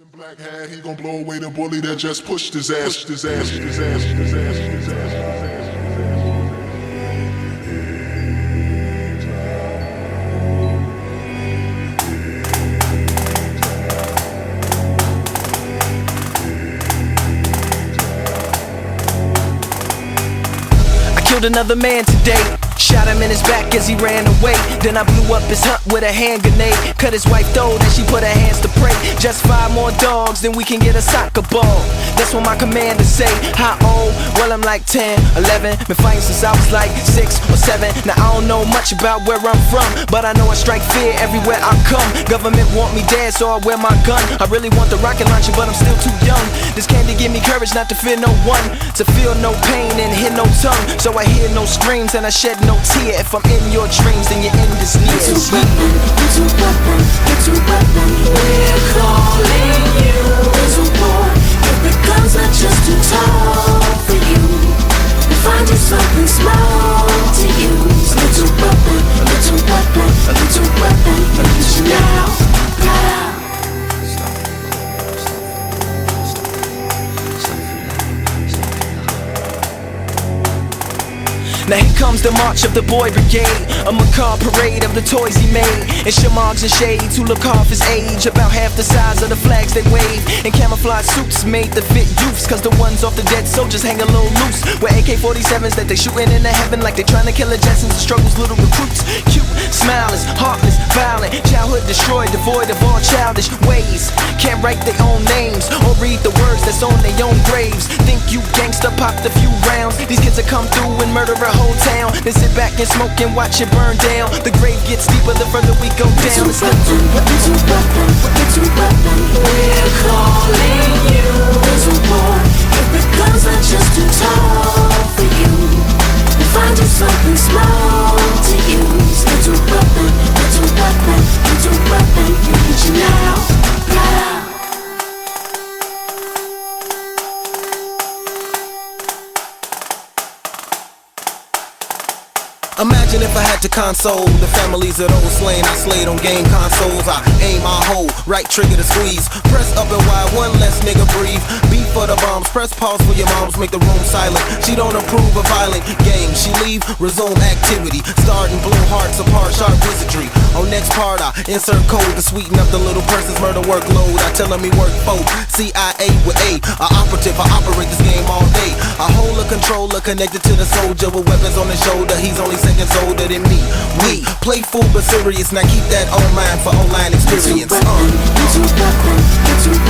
Black hat, he gon' blow away the bully that just pushed his ass, his ass, his ass, his ass, his ass. I killed another man today. Shot him in his back as he ran away. Then I blew up his hut with a hand grenade. Cut his wife throat and she put her hands to pray. Just 5 more dogs, then we can get a soccer ball. That's what my commander say. How old? Well, I'm like 10, 11. Been fighting since I was like 6 or 7. Now I don't know much about where I'm from, but I know I strike fear everywhere I come. Government want me dead, so I wear my gun. I really want the rocket launcher, but I'm still too young. This candy give me courage not to fear no one, to feel no pain and hear no tongue. So I hear no screams and I shed no tear. If I'm in your dreams, then you're in this near. Little weapon, little weapon, little weapon, we're calling you. Little boy, if the guns are just too tall for you, find you something small to use. Little weapon, little weapon, little weapon, use you now. Now here comes the march of the boy brigade, a macabre parade of the toys he made, and shamogs and shades who look half his age, about half the size of the flags they wave, and camouflage suits made to fit youths, cause the ones off the dead soldiers hang a little loose, with AK-47s that they shooting into heaven like they trying to kill the Jetsons and struggles little recruits. Cute, smiling, heartless, violent, childhood destroyed, devoid of all childish ways, can't write their own names or read the words that's on their own graves. Think you gangsta, popped a few rounds, these kids will come through and murder a whole town, then sit back and smoke and watch it burn down. The grave gets deeper the further we go down. Little weapon, little weapon, we're calling you. Little boy, if the guns are just too tall for you, find you something small to use. Little weapon, little weapon, little weapon, you need you now. Imagine if I had to console the families of those slain I slayed on game consoles. I aim, I hold, right trigger to squeeze, press up and wide, one less nigga breathe. Beat for the bombs, press pause for your moms, make the room silent. She don't approve of violent games. She leave, resume activity, start and blow hearts apart, sharp wizardry. On next part I insert code to sweeten up the little person's murder workload. I tell him he work for CIA with A operative, I operate this game all day. I hold a controller connected to the soldier with weapons on his shoulder. He's only seconds older than me. We playful but serious, now keep that on mind for online experience. Little weapon, little